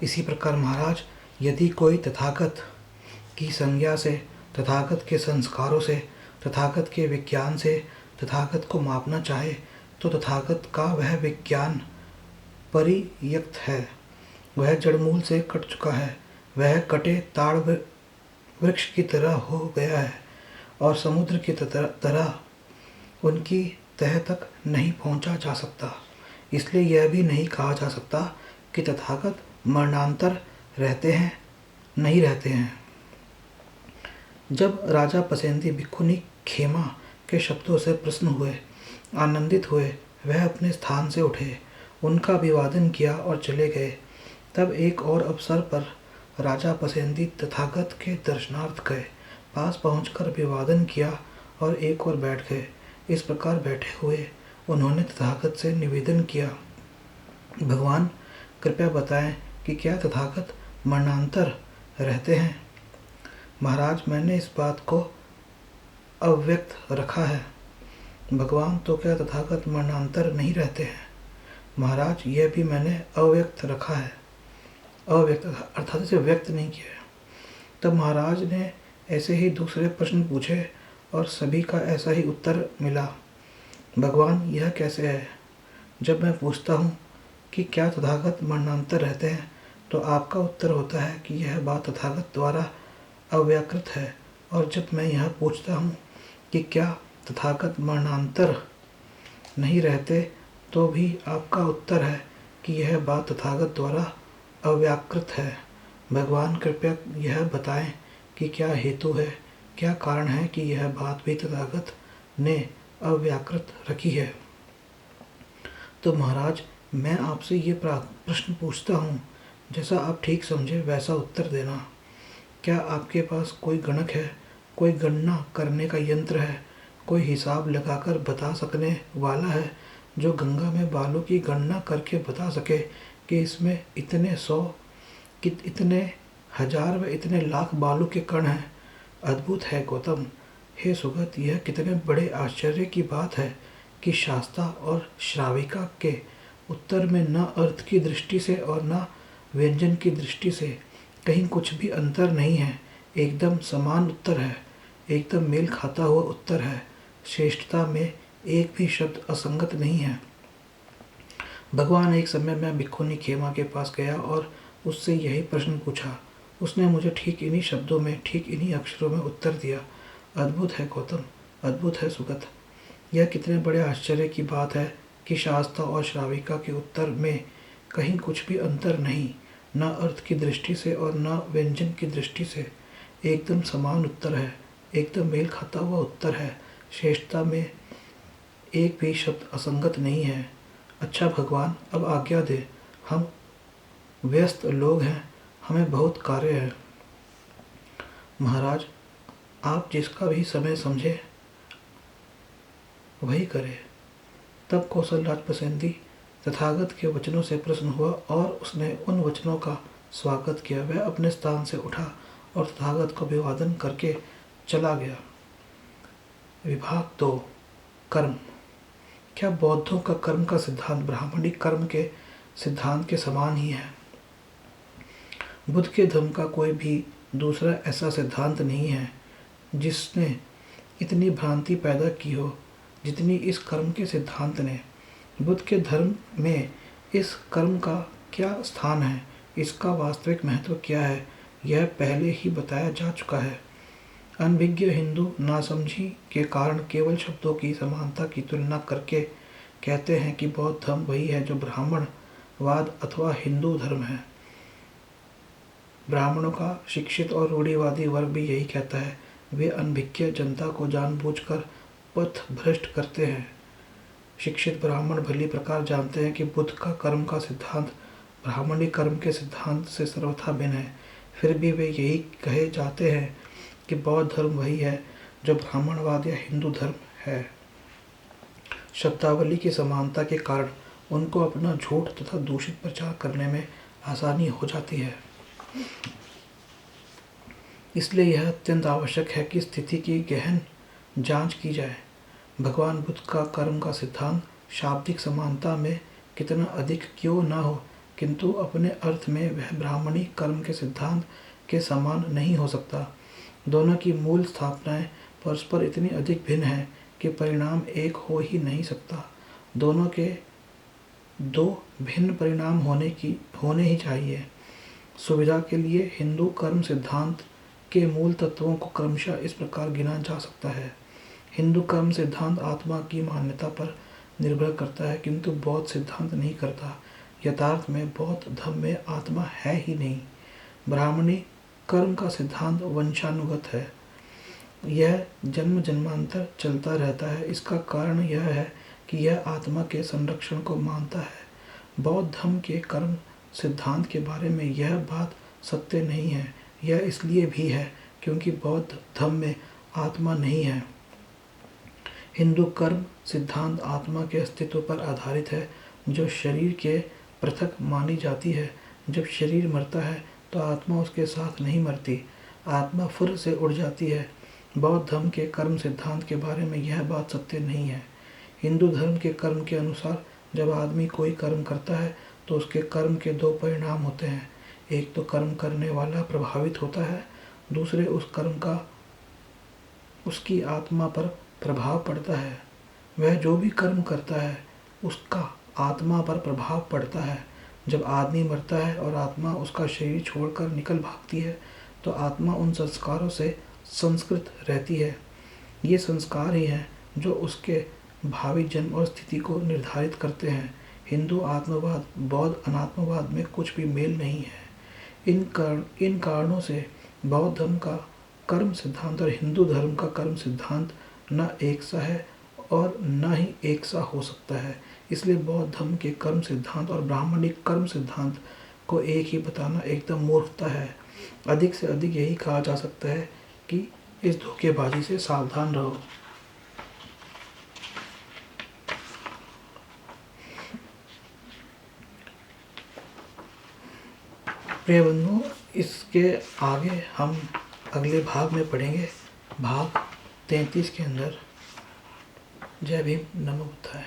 इसी प्रकार महाराज, यदि कोई तथागत की संज्ञा से, तथागत के संस्कारों से, तथागत के विज्ञान से तथागत को मापना चाहे तो तथागत का वह विज्ञान परित्यक्त है, वह जड़मूल से कट चुका है, वह कटे ताड़ वृक्ष की तरह हो गया है और समुद्र की तरह उनकी तह तक नहीं पहुंचा जा सकता। इसलिए यह भी नहीं कहा जा सकता कि तथागत मरणांतर रहते हैं, नहीं रहते हैं। जब राजा पसेंदी भिक्षुनी खेमा के शब्दों से प्रसन्न हुए, आनंदित हुए, वह अपने स्थान से उठे, उनका अभिवादन किया और चले गए। तब एक और अवसर पर राजा पसेंदी तथागत के दर्शनार्थ गए, पास पहुंचकर अभिवादन किया और एक और बैठ गए। इस प्रकार बैठे हुए उन्होंने तथागत से निवेदन किया, भगवान कृपया बताएं कि क्या तथागत मरणांतर रहते हैं। महाराज, मैंने इस बात को अव्यक्त रखा है। भगवान, तो क्या तथागत मरणांतर नहीं रहते हैं। महाराज, यह भी मैंने अव्यक्त रखा है। अव्यक्त अर्थात इसे व्यक्त नहीं किया है। तब महाराज ने ऐसे ही दूसरे प्रश्न पूछे और सभी का ऐसा ही उत्तर मिला। भगवान, यह कैसे है। जब मैं पूछता हूँ कि क्या तथागत मरणांतर रहते हैं तो आपका उत्तर होता है कि यह बात तथागत द्वारा अव्याकृत है, और जब मैं यह पूछता हूँ कि क्या तथागत मरणांतर नहीं रहते तो भी आपका उत्तर है कि यह बात तथागत द्वारा अव्याकृत है। भगवान कृपया यह बताएं कि क्या हेतु है, क्या कारण है कि यह बात भी तथागत ने अव्याकृत रखी है। तो महाराज, मैं आपसे ये प्रश्न पूछता हूँ, जैसा आप ठीक समझे वैसा उत्तर देना। क्या आपके पास कोई गणक है, कोई गणना करने का यंत्र है, कोई हिसाब लगाकर बता सकने वाला है जो गंगा में बालों की गणना करके बता सके कि इसमें इतने 100 कि इतने हजार व इतने लाख बालू के कण हैं। अद्भुत है गौतम। हे सुगत, यह कितने बड़े आश्चर्य की बात है कि शास्ता और श्राविका के उत्तर में न अर्थ की दृष्टि से और न व्यंजन की दृष्टि से कहीं कुछ भी अंतर नहीं है। एकदम समान उत्तर है, एकदम मेल खाता हुआ उत्तर है। श्रेष्ठता में एक भी शब्द असंगत नहीं है। भगवान, एक समय मैं भिक्षुनी खेमा के पास गया और उससे यही प्रश्न पूछा। उसने मुझे ठीक इन्हीं शब्दों में, ठीक इन्हीं अक्षरों में उत्तर दिया। अद्भुत है गौतम, अद्भुत है सुगत। यह कितने बड़े आश्चर्य की बात है कि शास्ता और श्राविका के उत्तर में कहीं कुछ भी अंतर नहीं, न अर्थ की दृष्टि से और न व्यंजन की दृष्टि से। एकदम समान उत्तर है, एकदम मेल खाता हुआ उत्तर है। श्रेष्ठता में एक भी शब्द असंगत नहीं है। अच्छा भगवान, अब आज्ञा दे, हम व्यस्त लोग हैं, हमें बहुत कार्य है। महाराज, आप जिसका भी समय समझे वही करे। तब कौशलराज पसेंदी तथागत के वचनों से प्रसन्न हुआ और उसने उन वचनों का स्वागत किया। वह अपने स्थान से उठा और तथागत को अभिवादन करके चला गया। विभाग 2, कर्म। क्या बौद्धों का कर्म का सिद्धांत ब्राह्मणी कर्म के सिद्धांत के समान ही है। बुद्ध के धर्म का कोई भी दूसरा ऐसा सिद्धांत नहीं है जिसने इतनी भ्रांति पैदा की हो जितनी इस कर्म के सिद्धांत ने। बुद्ध के धर्म में इस कर्म का क्या स्थान है, इसका वास्तविक महत्व क्या है, यह पहले ही बताया जा चुका है। अनभिज्ञ हिंदू नासमझी के कारण केवल शब्दों की समानता की तुलना करके कहते हैं कि बौद्ध धर्म वही है जो ब्राह्मणवाद अथवा हिंदू धर्म है। ब्राह्मणों का शिक्षित और रूढ़िवादी वर्ग भी यही कहता है। वे अनभिज्ञ जनता को जानबूझकर पथ भ्रष्ट करते हैं। शिक्षित ब्राह्मण भली प्रकार जानते हैं कि बुद्ध का कर्म का सिद्धांत ब्राह्मणी कर्म के सिद्धांत से सर्वथा भिन्न है। फिर भी वे यही कहे जाते हैं कि बौद्ध धर्म वही है जो ब्राह्मणवाद या हिंदू धर्म है। शब्दावली की समानता के कारण उनको अपना झूठ तथा दूषित प्रचार करने में आसानी हो जाती है। इसलिए यह अत्यंत आवश्यक है कि स्थिति की गहन जांच की जाए। भगवान बुद्ध का कर्म का सिद्धांत शाब्दिक समानता में कितना अधिक क्यों न हो, किंतु अपने अर्थ में वह ब्राह्मणी कर्म के सिद्धांत के समान नहीं हो सकता। दोनों की मूल स्थापनाएं परस्पर इतनी अधिक भिन्न हैं कि परिणाम एक हो ही नहीं सकता। दोनों के दो भिन्न परिणाम होने ही चाहिए। सुविधा के लिए हिंदू कर्म सिद्धांत के मूल तत्वों को क्रमशः इस प्रकार गिना जा सकता है। हिंदू कर्म सिद्धांत आत्मा की मान्यता पर निर्भर करता है, किंतु बौद्ध सिद्धांत नहीं करता। यथार्थ में बौद्ध धर्म में आत्मा है ही नहीं। ब्राह्मणी कर्म का सिद्धांत वंशानुगत है। यह जन्म जन्मांतर चलता रहता है। इसका कारण यह है कि यह आत्मा के संरक्षण को मानता है। बौद्ध धर्म के कर्म सिद्धांत के बारे में यह बात सत्य नहीं है। यह इसलिए भी है क्योंकि बौद्ध धर्म में आत्मा नहीं है। हिंदू कर्म सिद्धांत आत्मा के अस्तित्व पर आधारित है, जो शरीर के पृथक मानी जाती है। जब शरीर मरता है तो आत्मा उसके साथ नहीं मरती, आत्मा फुर्र से उड़ जाती है। बौद्ध धर्म के कर्म सिद्धांत के बारे में यह बात सत्य नहीं है। हिंदू धर्म के कर्म के अनुसार जब आदमी कोई कर्म करता है तो उसके कर्म के दो परिणाम होते हैं। एक तो कर्म करने वाला प्रभावित होता है, दूसरे उस कर्म का उसकी आत्मा पर प्रभाव पड़ता है। वह जो भी कर्म करता है उसका आत्मा पर प्रभाव पड़ता है। जब आदमी मरता है और आत्मा उसका शरीर छोड़कर निकल भागती है तो आत्मा उन संस्कारों से संस्कृत रहती है। ये संस्कार ही हैं जो उसके भावी जन्म और स्थिति को निर्धारित करते हैं। हिंदू आत्मवाद बौद्ध अनात्मवाद में कुछ भी मेल नहीं है। इन कारणों से बौद्ध धर्म का कर्म सिद्धांत और हिंदू धर्म का कर्म सिद्धांत न एक सा है और न ही एक सा हो सकता है। इसलिए बौद्ध धर्म के कर्म सिद्धांत और ब्राह्मणिक कर्म सिद्धांत को एक ही बताना एकदम मूर्खता है। अधिक से अधिक यही कहा जा सकता है कि इस धोखेबाजी से सावधान रहो। प्रिय बंधुओं, इसके आगे हम अगले भाग में पढ़ेंगे, भाग 33 के अंदर। जय भीम, नमो बुद्धाय।